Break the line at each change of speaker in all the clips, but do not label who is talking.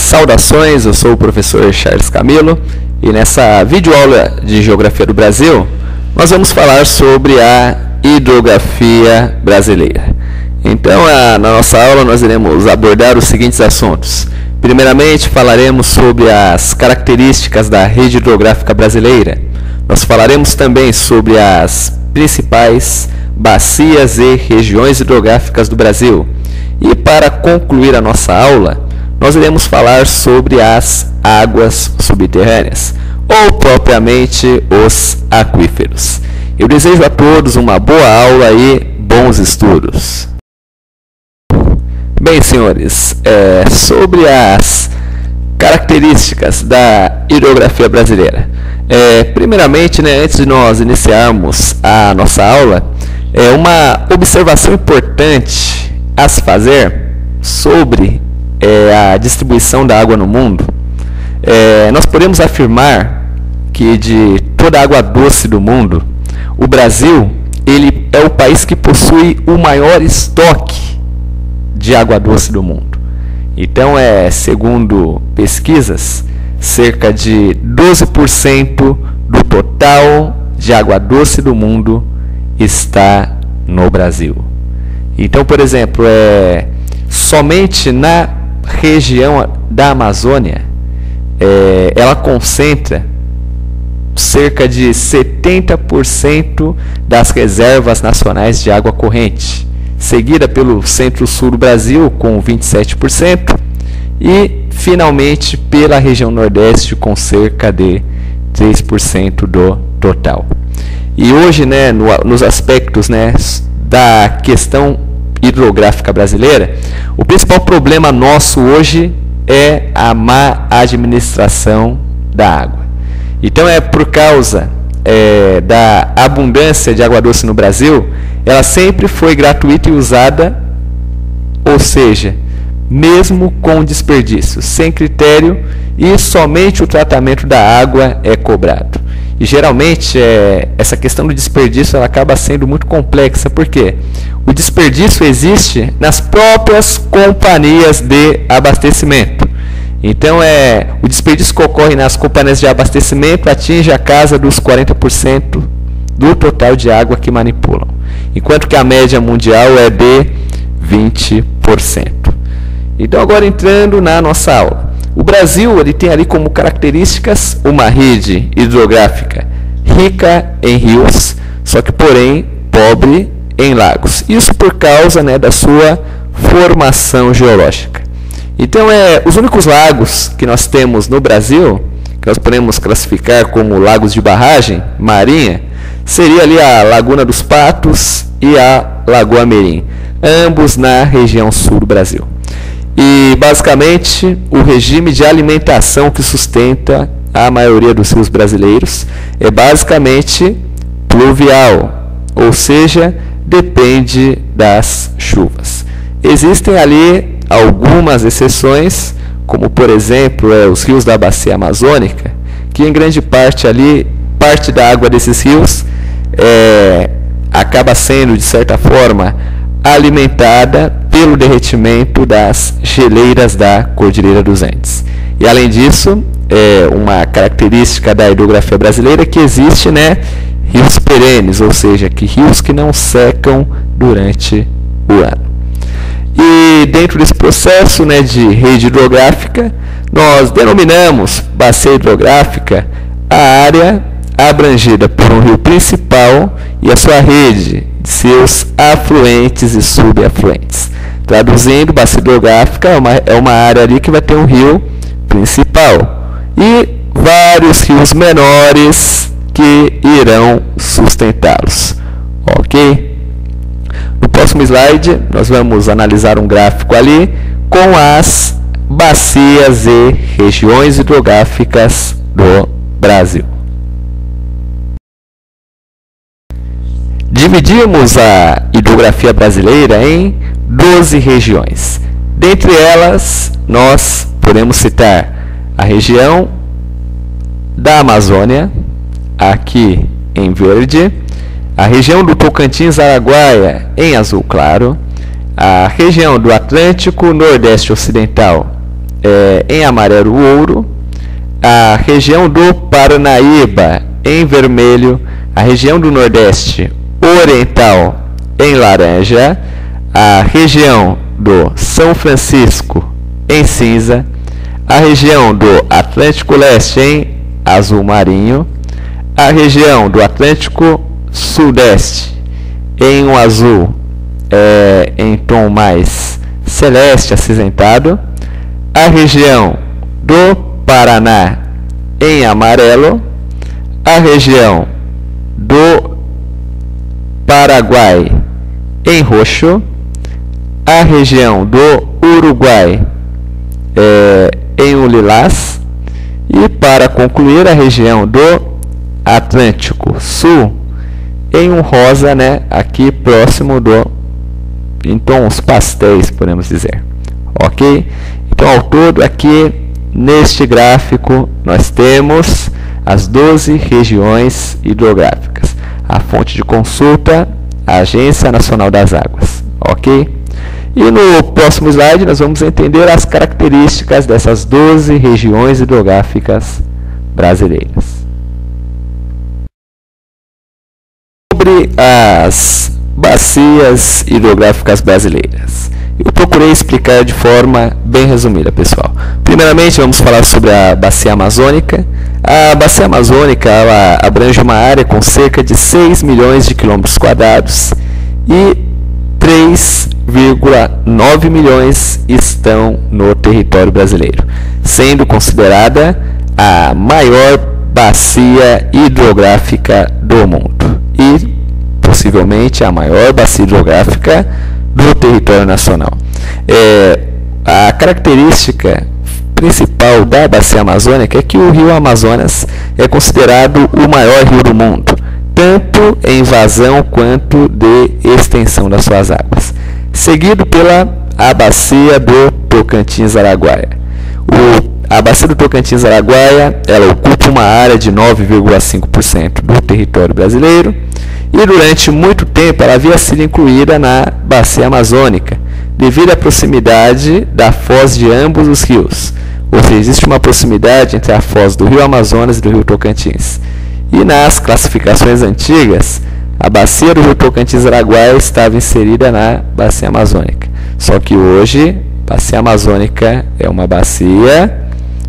Saudações, eu sou o professor Charles Camilo e nessa videoaula de Geografia do Brasil nós vamos falar sobre a hidrografia brasileira. Então, na nossa aula nós iremos abordar os seguintes assuntos. Primeiramente, falaremos sobre as características da rede hidrográfica brasileira. Nós falaremos também sobre as principais bacias e regiões hidrográficas do Brasil. E para concluir a nossa aula, nós iremos falar sobre as águas subterrâneas, ou propriamente os aquíferos. Eu desejo a todos uma boa aula e bons estudos. Bem, senhores, sobre as características da hidrografia brasileira. Primeiramente, antes de nós iniciarmos a nossa aula, uma observação importante a se fazer sobre a distribuição da água no mundo. Nós podemos afirmar que de toda a água doce do mundo, o Brasil ele é o país que possui o maior estoque de água doce do mundo. Então, segundo pesquisas, cerca de 12% do total de água doce do mundo está no Brasil. Então, por exemplo, somente na região da Amazônia, ela concentra cerca de 70% das reservas nacionais de água corrente, seguida pelo centro-sul do Brasil com 27% e, finalmente, pela região nordeste com cerca de 3% do total. E hoje, nos aspectos da questão hidrográfica brasileira, o principal problema nosso hoje é a má administração da água. Então, por causa da abundância de água doce no Brasil, ela sempre foi gratuita e usada, ou seja, mesmo com desperdício, sem critério, e somente o tratamento da água é cobrado. E geralmente essa questão do desperdício ela acaba sendo muito complexa, porque o desperdício existe nas próprias companhias de abastecimento. Então, o desperdício que ocorre nas companhias de abastecimento atinge a casa dos 40% do total de água que manipulam, enquanto que a média mundial é de 20%. Então, agora entrando na nossa aula. O Brasil ele tem ali como características uma rede hidrográfica rica em rios, só que, porém, pobre em lagos. Isso por causa da sua formação geológica. Então, os únicos lagos que nós temos no Brasil, que nós podemos classificar como lagos de barragem marinha, seria ali a Laguna dos Patos e a Lagoa Mirim, ambos na região sul do Brasil. E, basicamente, o regime de alimentação que sustenta a maioria dos rios brasileiros é basicamente pluvial, ou seja, depende das chuvas. Existem ali algumas exceções, como, por exemplo, os rios da Bacia Amazônica, que em grande parte ali, parte da água desses rios acaba sendo, de certa forma, alimentada pelo derretimento das geleiras da Cordilheira dos Andes. E, além disso, uma característica da hidrografia brasileira que existe, rios perenes, ou seja, rios que não secam durante o ano. E dentro desse processo de rede hidrográfica, nós denominamos bacia hidrográfica a área abrangida por um rio principal e a sua rede de seus afluentes e subafluentes. Traduzindo, bacia hidrográfica é uma área ali que vai ter um rio principal e vários rios menores que irão sustentá-los. Ok? No próximo slide, nós vamos analisar um gráfico ali com as bacias e regiões hidrográficas do Brasil. Dividimos a hidrografia brasileira em 12 regiões. Dentre elas, nós podemos citar a região da Amazônia, aqui em verde, a região do Tocantins-Araguaia, em azul claro, a região do Atlântico Nordeste Ocidental, em amarelo o Ouro, a região do Paranaíba em vermelho, a região do Nordeste Oriental em laranja, a região do São Francisco em cinza, a região do Atlântico Leste em azul marinho, a região do Atlântico Sudeste em um azul em tom mais celeste acinzentado, a região do Paraná em amarelo, a região do Paraguai em roxo, a região do Uruguai em um lilás, e para concluir a região do Atlântico Sul em um rosa, né, aqui próximo em tons pastéis, podemos dizer. Ok? Então, ao todo, aqui neste gráfico nós temos as 12 regiões hidrográficas. A fonte de consulta, a Agência Nacional das Águas. Ok? E no próximo slide nós vamos entender as características dessas 12 regiões hidrográficas brasileiras. Sobre as bacias hidrográficas brasileiras. Eu procurei explicar de forma bem resumida, pessoal. Primeiramente, vamos falar sobre a Bacia Amazônica. A Bacia Amazônica ela abrange uma área com cerca de 6 milhões de quilômetros quadrados e 3,9 milhões estão no território brasileiro, sendo considerada a maior bacia hidrográfica do mundo e possivelmente a maior bacia hidrográfica do território nacional. A característica principal da bacia amazônica é que o rio Amazonas é considerado o maior rio do mundo, tanto em vazão quanto de extensão das suas águas, seguido pela a bacia do Tocantins-Araguaia. A bacia do Tocantins-Araguaia ela ocupa uma área de 9,5% do território brasileiro e durante muito tempo ela havia sido incluída na bacia amazônica, devido à proximidade da foz de ambos os rios. Ou seja, existe uma proximidade entre a foz do rio Amazonas e do rio Tocantins. E nas classificações antigas, a bacia do rio Tocantins-Araguaia estava inserida na bacia amazônica. Só que hoje, a bacia amazônica é uma bacia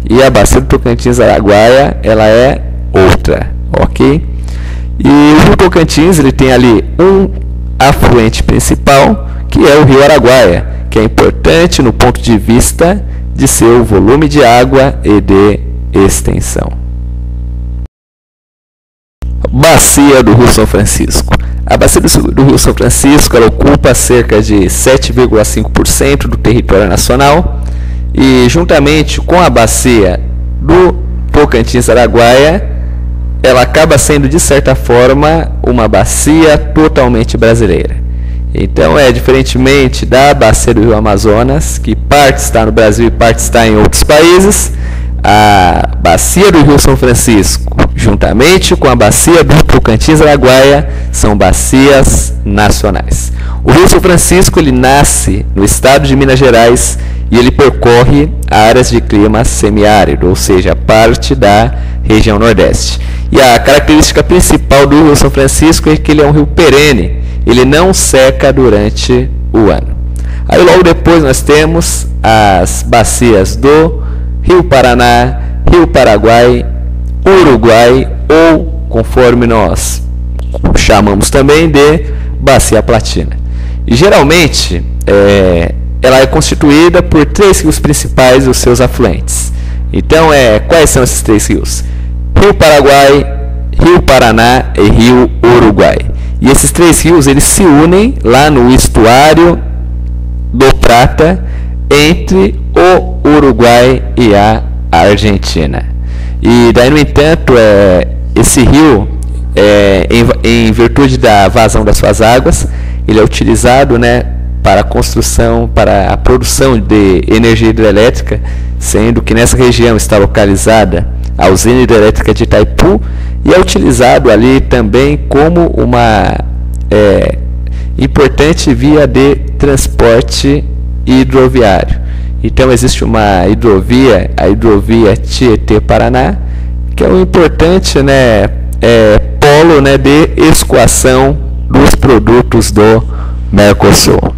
e a bacia do Tocantins-Araguaia ela é outra, ok? E o rio Tocantins ele tem ali um afluente principal, que é o rio Araguaia, que é importante no ponto de vista de seu volume de água e de extensão. Bacia do Rio São Francisco. A bacia do Rio São Francisco ela ocupa cerca de 7,5% do território nacional e, juntamente com a bacia do Tocantins-Araguaia, ela acaba sendo, de certa forma, uma bacia totalmente brasileira. Então, diferentemente da bacia do Rio Amazonas, que parte está no Brasil e parte está em outros países, a bacia do Rio São Francisco, juntamente com a bacia do Tocantins-Araguaia, são bacias nacionais. O Rio São Francisco ele nasce no estado de Minas Gerais e ele percorre áreas de clima semiárido, ou seja, parte da região Nordeste. E a característica principal do Rio São Francisco é que ele é um rio perene, ele não seca durante o ano. Aí logo depois nós temos as bacias do Rio Paraná, Rio Paraguai, Uruguai ou, conforme nós chamamos também, de Bacia Platina. E geralmente ela é constituída por 3 rios principais e os seus afluentes. Então, quais são esses 3 rios? Rio Paraguai, Rio Paraná e Rio Uruguai. E esses 3 rios eles se unem lá no estuário do Prata entre o Uruguai e a Argentina. E daí, no entanto, esse rio, em virtude da vazão das suas águas, ele é utilizado, né, para a construção, para a produção de energia hidrelétrica, sendo que nessa região está localizada a usina hidrelétrica de Itaipu, e é utilizado ali também como uma importante via de transporte hidroviário. Então existe uma hidrovia, a hidrovia Tietê-Paraná, que é um importante, né, polo, né, de escoação dos produtos do Mercosul.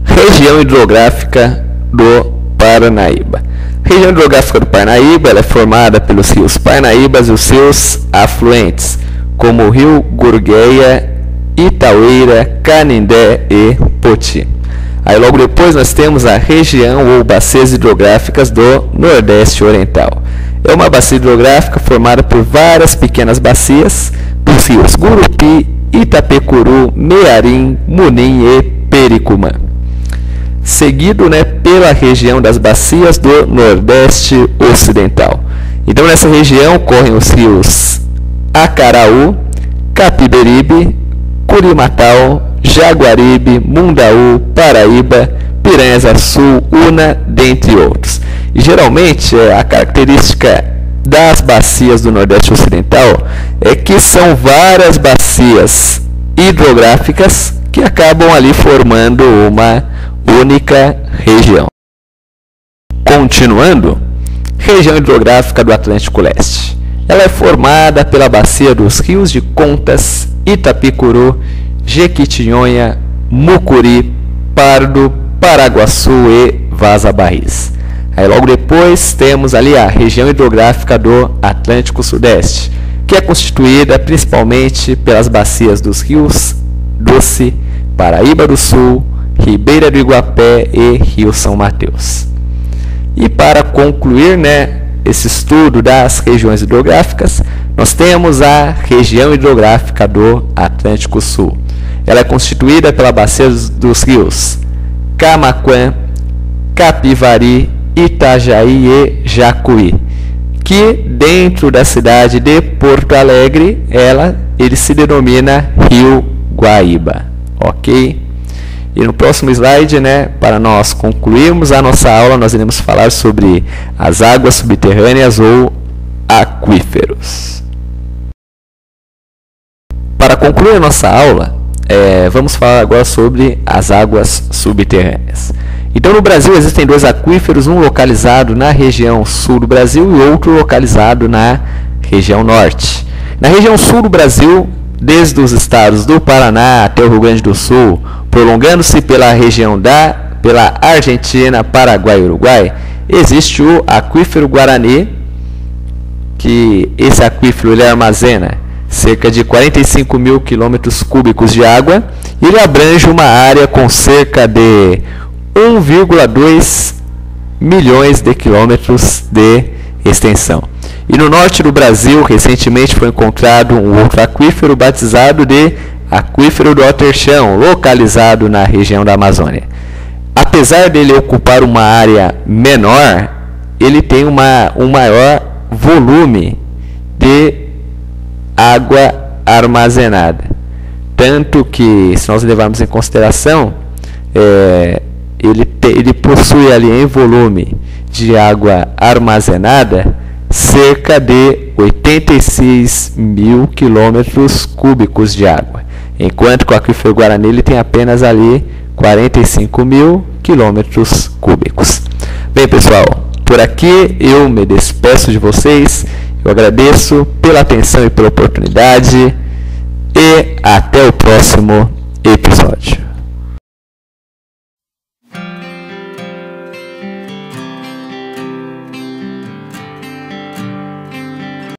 Região hidrográfica do Parnaíba. A região hidrográfica do Parnaíba ela é formada pelos rios Parnaíbas e os seus afluentes, como o rio Gurgueia, Itaueira, Canindé e Poti. Aí logo depois nós temos a região ou bacias hidrográficas do Nordeste Oriental. É uma bacia hidrográfica formada por várias pequenas bacias dos rios Gurupi, Itapecuru, Mearim, Munim e Pericumã. Seguido, né, pela região das bacias do Nordeste Ocidental. Então nessa região correm os rios Acaraú, Capiberibe, Curimatau, Jaguaribe, Mundaú, Paraíba, Piranhas-Açu, Una, dentre outros. E geralmente a característica das bacias do Nordeste Ocidental é que são várias bacias hidrográficas que acabam ali formando uma única região. Continuando, região hidrográfica do Atlântico Leste. Ela é formada pela bacia dos rios de Contas, Itapicuru, Jequitinhonha, Mucuri, Pardo, Paraguaçu e Vaza Barris. Aí logo depois temos ali a região hidrográfica do Atlântico Sudeste, que é constituída principalmente pelas bacias dos rios Doce, Paraíba do Sul, Ribeira do Iguapé e Rio São Mateus. E para concluir, né, esse estudo das regiões hidrográficas, nós temos a região hidrográfica do Atlântico Sul. Ela é constituída pela bacia dos rios Camaquã, Capivari, Itajaí e Jacuí, que dentro da cidade de Porto Alegre, ele se denomina Rio Guaíba, ok? E no próximo slide, né, para nós concluirmos a nossa aula, nós iremos falar sobre as águas subterrâneas ou aquíferos. Para concluir a nossa aula, vamos falar agora sobre as águas subterrâneas. Então, no Brasil existem dois aquíferos, um localizado na região sul do Brasil e outro localizado na região norte. Na região sul do Brasil, desde os estados do Paraná até o Rio Grande do Sul, prolongando-se pela região pela Argentina, Paraguai e Uruguai, existe o aquífero Guarani, que esse aquífero ele armazena cerca de 45 mil quilômetros cúbicos de água e ele abrange uma área com cerca de 1,2 milhões de quilômetros de extensão. E no norte do Brasil, recentemente foi encontrado um outro aquífero batizado de Aquífero do Alterchão, localizado na região da Amazônia. Apesar dele ocupar uma área menor, ele tem um maior volume de água armazenada. Tanto que, se nós levarmos em consideração, ele possui ali em volume de água armazenada cerca de 86 mil quilômetros cúbicos de água, enquanto que o aquífero Guarani ele tem apenas ali 45 mil quilômetros cúbicos. Bem, pessoal, por aqui eu me despeço de vocês. Eu agradeço pela atenção e pela oportunidade e até o próximo episódio.